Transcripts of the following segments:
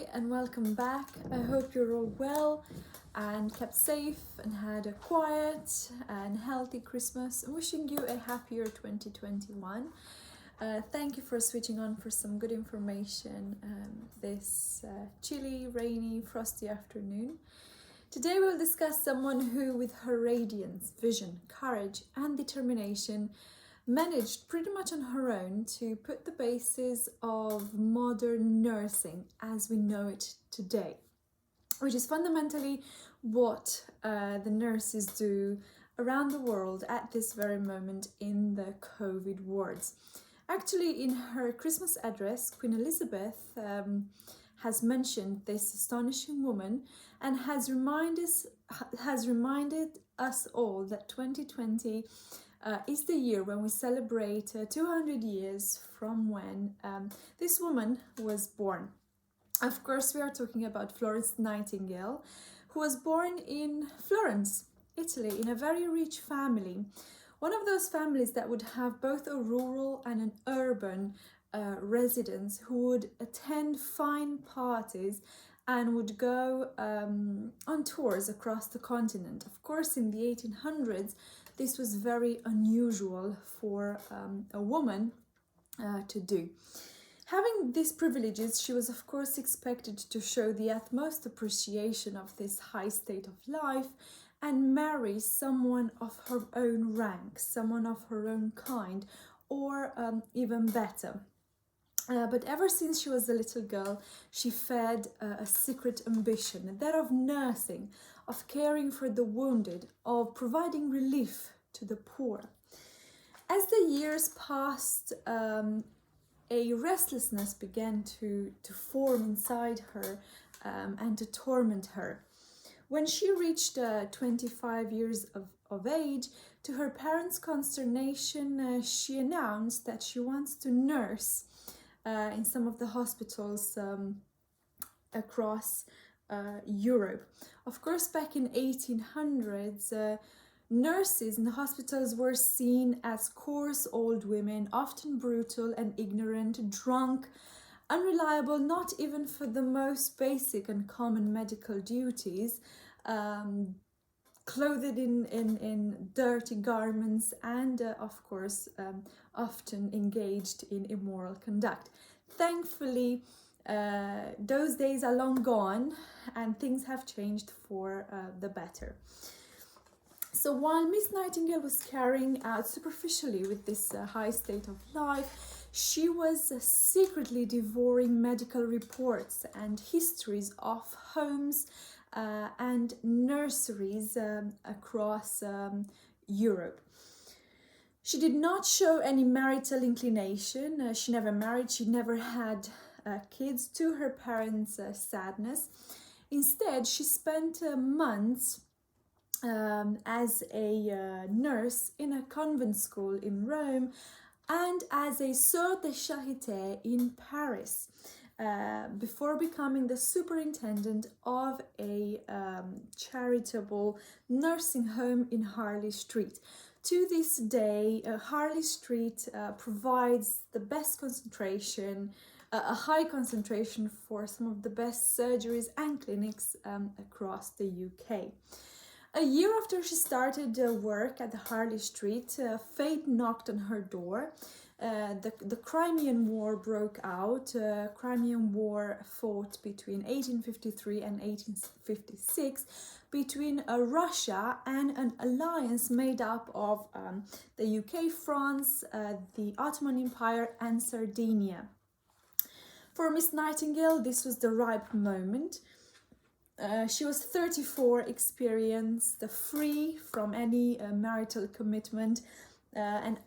Hi and welcome back. I hope you're all well and kept safe and had a quiet and healthy Christmas. I'm wishing you a happier 2021. Thank you for switching on for some good information this chilly, rainy, frosty afternoon. Today we'll discuss someone who, with her radiance, vision, courage and determination, managed pretty much on her own to put the basis of modern nursing as we know it today, which is fundamentally what the nurses do around the world at this very moment in the COVID wards. Actually, in her Christmas address, Queen Elizabeth has mentioned this astonishing woman and has reminded us all that 2020 is the year when we celebrate 200 years from when this woman was born. Of course, we are talking about Florence Nightingale, who was born in Florence, Italy, in a very rich family. One of those families that would have both a rural and an urban residents who would attend fine parties and would go on tours across the continent. Of course, in the 1800s, this was very unusual for a woman to do. Having these privileges, she was of course expected to show the utmost appreciation of this high state of life and marry someone of her own rank, someone of her own kind, or even better. But ever since she was a little girl, she fed a secret ambition, that of nursing, of caring for the wounded, of providing relief to the poor. As the years passed, a restlessness began to form inside her and to torment her. When she reached 25 years of age, to her parents' consternation, she announced that she wants to nurse in some of the hospitals across Europe. Of course, back in 1800s, nurses in the hospitals were seen as coarse old women, often brutal and ignorant, drunk, unreliable, not even for the most basic and common medical duties, clothed in dirty garments and, of course, often engaged in immoral conduct. Thankfully, those days are long gone and things have changed for the better. So while Miss Nightingale was carrying out superficially with this high state of life, she was secretly devouring medical reports and histories of homes and nurseries across Europe. She did not show any marital inclination. She never married, she never had kids, to her parents' sadness. Instead, she spent months as a nurse in a convent school in Rome and as a sœur de charité in Paris before becoming the superintendent of a charitable nursing home in Harley Street. To this day, Harley Street provides the best concentration, a high concentration for some of the best surgeries and clinics across the UK. A year after she started work at the Harley Street, fate knocked on her door. The Crimean War broke out. Crimean War fought between 1853 and 1856 between Russia and an alliance made up of the UK, France, the Ottoman Empire and Sardinia. For Miss Nightingale, this was the ripe moment. She was 34, experienced, free from any marital commitment, and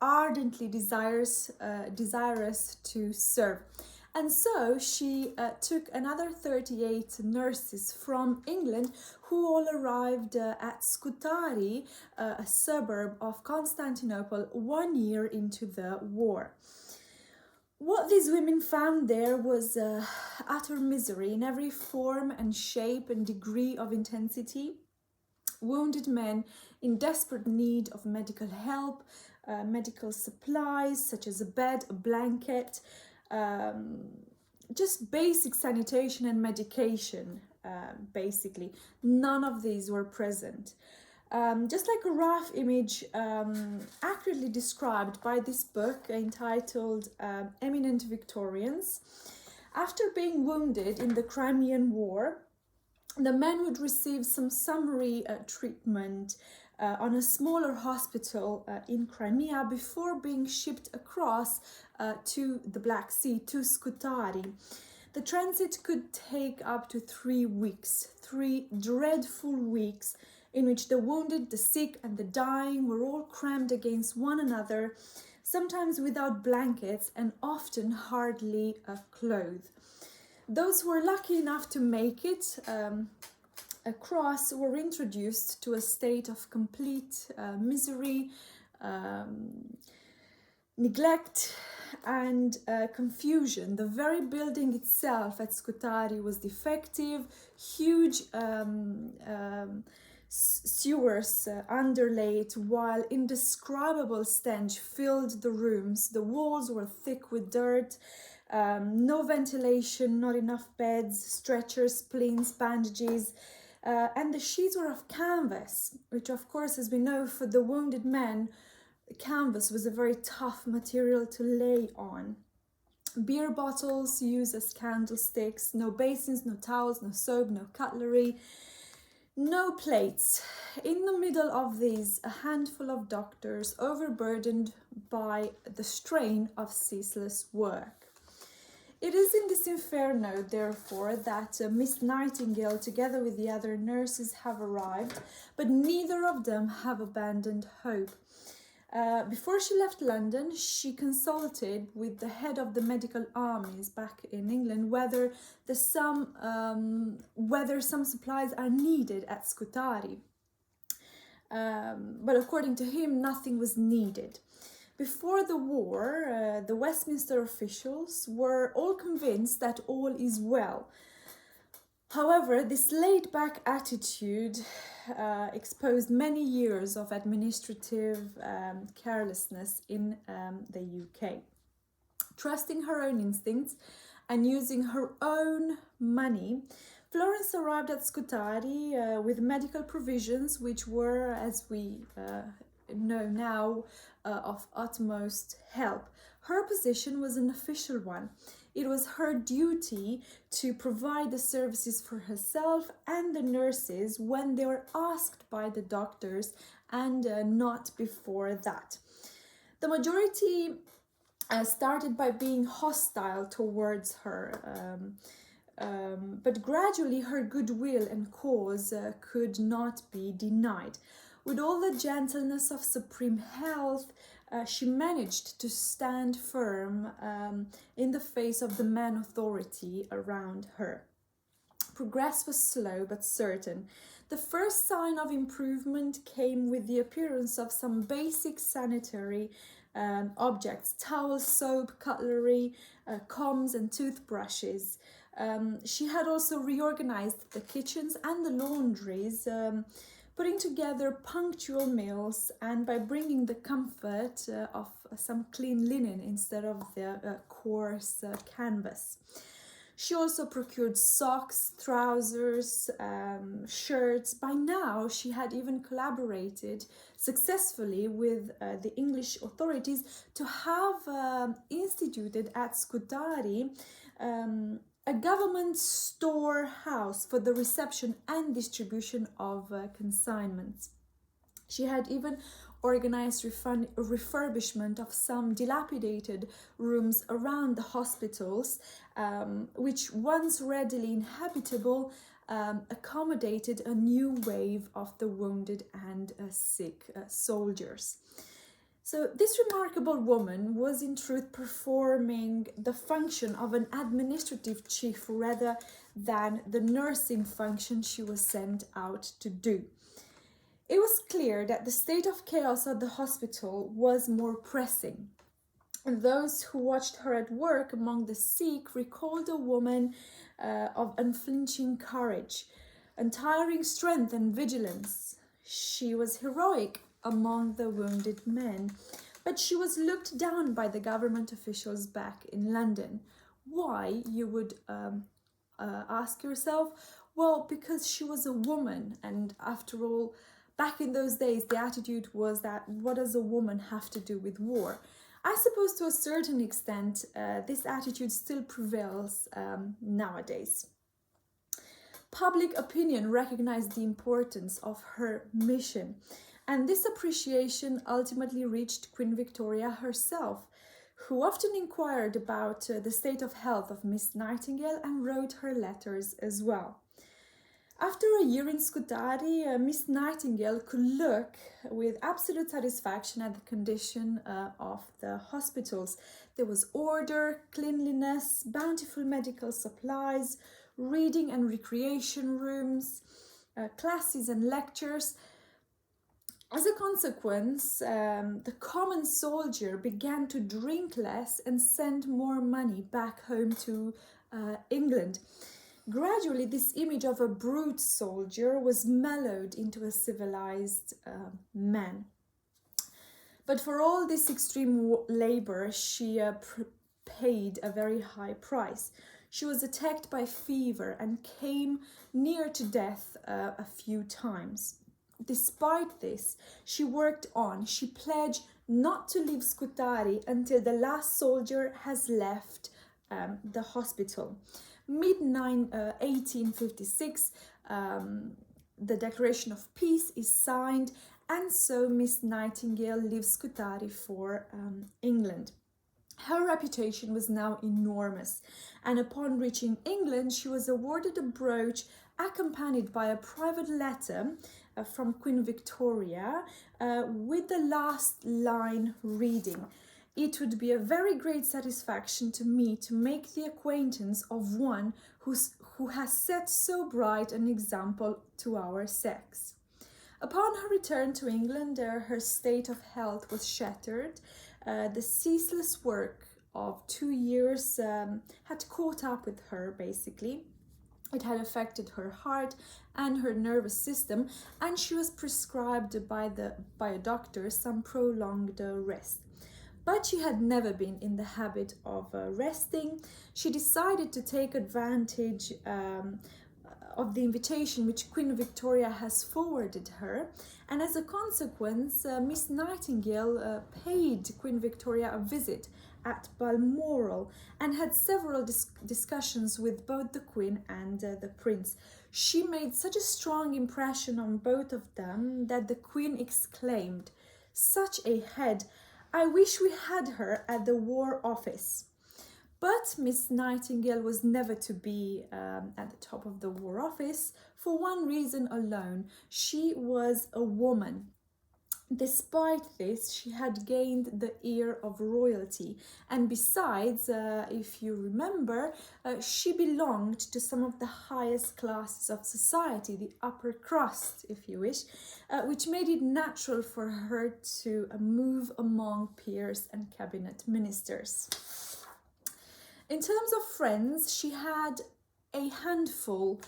ardently desirous to serve. And so she took another 38 nurses from England who all arrived at Scutari, a suburb of Constantinople, 1 year into the war. What these women found there was utter misery in every form and shape and degree of intensity. Wounded men in desperate need of medical help, medical supplies such as a bed, a blanket, just basic sanitation and medication, basically. None of these were present. Just like a rough image accurately described by this book entitled Eminent Victorians. After being wounded in the Crimean War, the men would receive some summary treatment on a smaller hospital in Crimea before being shipped across to the Black Sea, to Scutari. The transit could take up to 3 weeks, 3 dreadful weeks in which the wounded, the sick and the dying were all crammed against one another, sometimes without blankets and often hardly clothed. Those who were lucky enough to make it across were introduced to a state of complete misery, neglect and confusion. The very building itself at Scutari was defective. Huge sewers underlaid, while indescribable stench filled the rooms. The walls were thick with dirt, no ventilation, not enough beds, stretchers, splints, bandages, and the sheets were of canvas, which of course, as we know, for the wounded men, canvas was a very tough material to lay on. Beer bottles used as candlesticks, no basins, no towels, no soap, no cutlery, no plates. In the middle of these, a handful of doctors overburdened by the strain of ceaseless work. It is in this inferno, therefore, that Miss Nightingale, together with the other nurses, have arrived, but neither of them have abandoned hope. Before she left London, she consulted with the head of the medical armies back in England whether some supplies are needed at Scutari. But according to him, nothing was needed. Before the war, the Westminster officials were all convinced that all is well. However, this laid-back attitude exposed many years of administrative carelessness in the UK. Trusting her own instincts and using her own money, Florence arrived at Scutari with medical provisions which were, as we know now, of utmost help. Her position was an official one. It was her duty to provide the services for herself and the nurses when they were asked by the doctors, and not before that. The majority started by being hostile towards her, but gradually her goodwill and cause could not be denied. With all the gentleness of supreme health, she managed to stand firm in the face of the man authority around her. Progress was slow but certain. The first sign of improvement came with the appearance of some basic sanitary objects: towels, soap, cutlery, combs and toothbrushes. She had also reorganized the kitchens and the laundries, putting together punctual meals, and by bringing the comfort of some clean linen instead of the coarse canvas. She also procured socks, trousers, shirts. By now, she had even collaborated successfully with the English authorities to have instituted at Scutari a government storehouse for the reception and distribution of consignments. She had even organized refurbishment of some dilapidated rooms around the hospitals, which, once readily inhabitable, accommodated a new wave of the wounded and sick soldiers. So this remarkable woman was in truth performing the function of an administrative chief rather than the nursing function she was sent out to do. It was clear that the state of chaos at the hospital was more pressing. And those who watched her at work among the sick recalled a woman of unflinching courage, untiring strength and vigilance. She was heroic among the wounded men, but she was looked down by the government officials back in London. Why, you would ask yourself? Well, because she was a woman, and after all, back in those days, the attitude was that what does a woman have to do with war? I suppose to a certain extent, this attitude still prevails nowadays. Public opinion recognized the importance of her mission, and this appreciation ultimately reached Queen Victoria herself, who often inquired about the state of health of Miss Nightingale and wrote her letters as well. After a year in Scutari, Miss Nightingale could look with absolute satisfaction at the condition of the hospitals. There was order, cleanliness, bountiful medical supplies, reading and recreation rooms, classes and lectures. As a consequence, the common soldier began to drink less and send more money back home to England. Gradually, this image of a brute soldier was mellowed into a civilized man. But for all this extreme labor, she paid a very high price. She was attacked by fever and came near to death a few times. Despite this, she worked on. She pledged not to leave Scutari until the last soldier has left the hospital. Mid-1856, the Declaration of Peace is signed, and so Miss Nightingale leaves Scutari for England. Her reputation was now enormous, and upon reaching England, she was awarded a brooch accompanied by a private letter from Queen Victoria with the last line reading, "It would be a very great satisfaction to me to make the acquaintance of one who has set so bright an example to our sex." Upon her return to England, her state of health was shattered. The ceaseless work of 2 years had caught up with her, basically. It had affected her heart and her nervous system, and she was prescribed by a doctor some prolonged rest. But she had never been in the habit of resting. She decided to take advantage of the invitation which Queen Victoria has forwarded her, and as a consequence, Miss Nightingale paid Queen Victoria a visit at Balmoral and had several discussions with both the Queen and the Prince. She made such a strong impression on both of them that the Queen exclaimed, "Such a head! I wish we had her at the War Office." But Miss Nightingale was never to be at the top of the War Office for one reason alone. She was a woman. Despite this, she had gained the ear of royalty, and besides, if you remember, she belonged to some of the highest classes of society, the upper crust, if you wish, which made it natural for her to move among peers and cabinet ministers. In terms of friends, she had a handful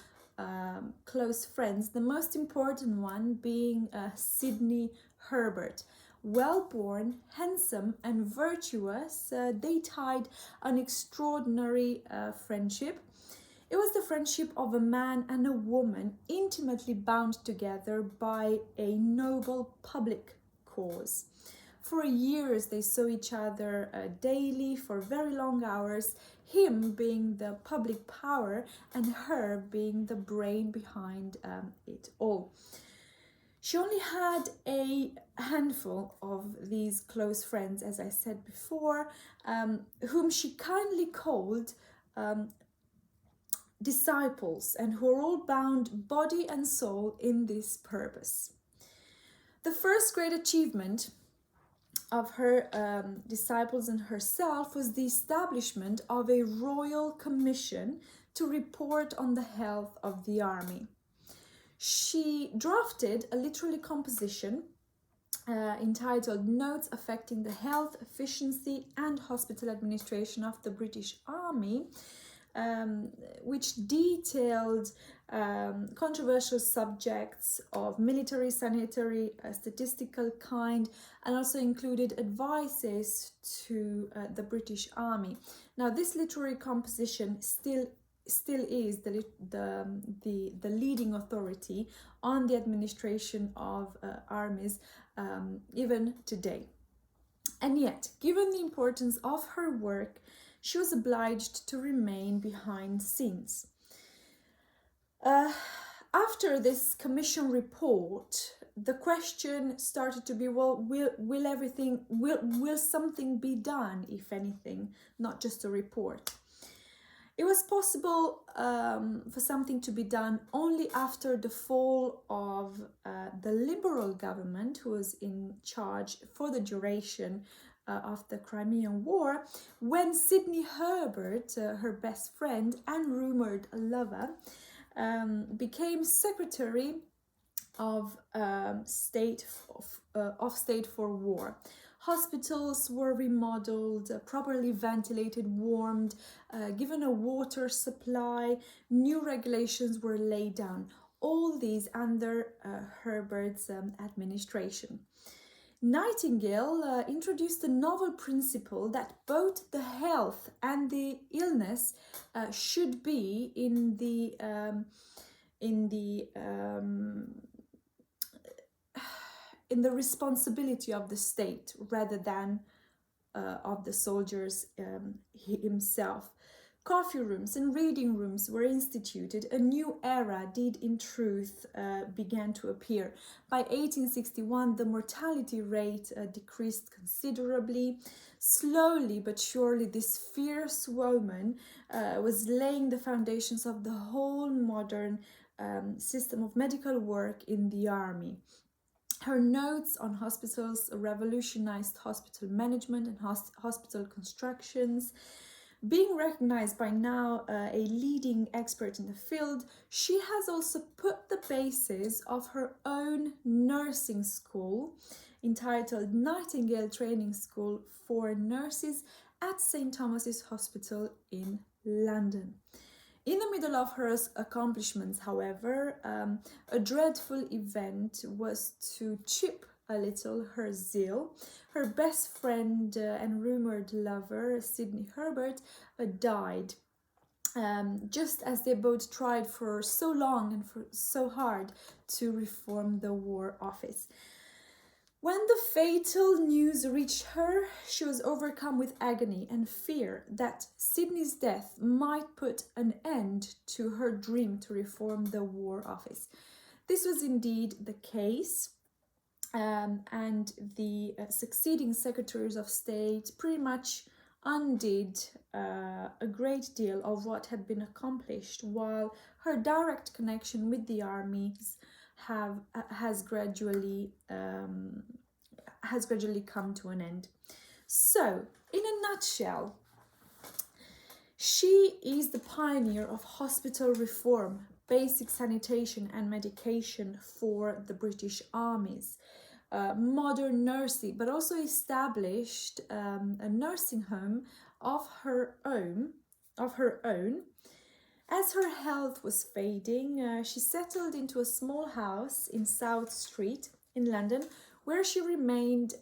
close friends, the most important one being Sidney Herbert. Well-born, handsome and virtuous, they tied an extraordinary friendship. It was the friendship of a man and a woman intimately bound together by a noble public cause. For years they saw each other daily for very long hours, him being the public power and her being the brain behind it all. She only had a handful of these close friends, as I said before, whom she kindly called disciples, and who are all bound body and soul in this purpose. The first great achievement of her disciples and herself was the establishment of a royal commission to report on the health of the army. She drafted a literary composition entitled Notes Affecting the Health, Efficiency and Hospital Administration of the British Army, which detailed controversial subjects of military, sanitary, statistical kind, and also included advices to the British Army. Now, this literary composition still is the leading authority on the administration of armies even today. And yet, given the importance of her work, she was obliged to remain behind scenes. After this commission report, the question started to be, well, will something be done, if anything, not just a report? It was possible for something to be done only after the fall of the Liberal government, who was in charge for the duration of the Crimean War, when Sidney Herbert, her best friend and rumoured lover, became Secretary of State for War. Hospitals were remodeled, properly ventilated, warmed, given a water supply, new regulations were laid down. All these under Herbert's administration. Nightingale introduced a novel principle that both the health and the illness should be in the responsibility of the state rather than of the soldiers himself. Coffee rooms and reading rooms were instituted. A new era did in truth began to appear. By 1861, the mortality rate decreased considerably. Slowly but surely, this fierce woman was laying the foundations of the whole modern system of medical work in the army. Her notes on hospitals revolutionized hospital management and hospital constructions. Being recognized by now a leading expert in the field, she has also put the basis of her own nursing school, entitled Nightingale Training School for Nurses at St. Thomas's Hospital in London. In the middle of her accomplishments, however, a dreadful event was to chip a little her zeal. Her best friend and rumoured lover, Sidney Herbert, died just as they both tried for so long and for so hard to reform the War Office. When the fatal news reached her, she was overcome with agony and fear that Sidney's death might put an end to her dream to reform the War Office. This was indeed the case, and the succeeding secretaries of state pretty much undid a great deal of what had been accomplished, while her direct connection with the armies has gradually come to an end. So, in a nutshell, she is the pioneer of hospital reform, basic sanitation and medication for the British armies, modern nursing, but also established a nursing home of her own. As her health was fading, she settled into a small house in South Street in London, where she remained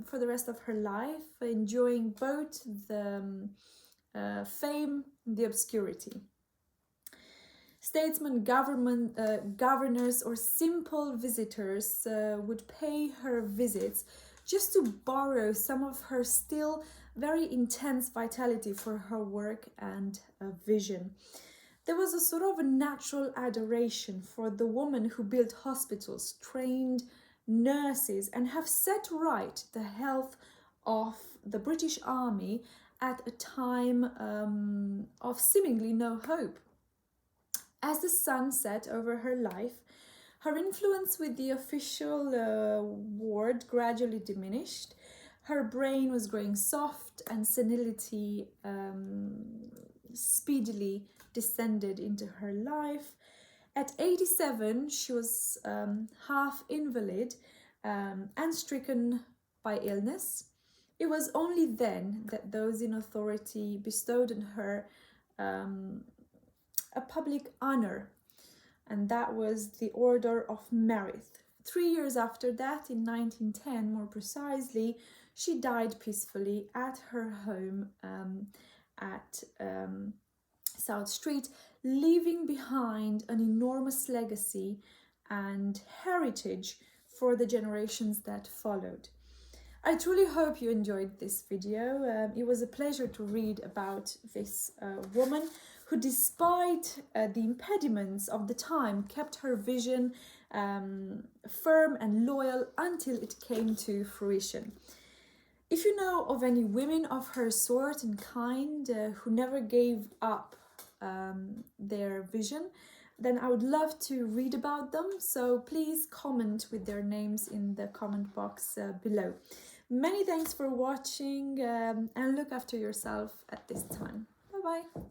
for the rest of her life, enjoying both the fame and the obscurity. Statesmen, governors, or simple visitors would pay her visits just to borrow some of her still very intense vitality for her work and vision. There was a sort of a natural adoration for the woman who built hospitals, trained nurses, and have set right the health of the British Army at a time of seemingly no hope. As the sun set over her life, her influence with the official ward gradually diminished. Her brain was growing soft, and senility speedily descended into her life. At 87, she was half invalid and stricken by illness. It was only then that those in authority bestowed on her a public honor, and that was the Order of Merit. 3 years after that, in 1910 more precisely, she died peacefully at her home at South Street, leaving behind an enormous legacy and heritage for the generations that followed. I truly hope you enjoyed this video. It was a pleasure to read about this woman who, despite the impediments of the time, kept her vision firm and loyal until it came to fruition. If you know of any women of her sort and kind who never gave up their vision, then I would love to read about them. So please comment with their names in the comment box below. Many thanks for watching and look after yourself at this time. Bye bye.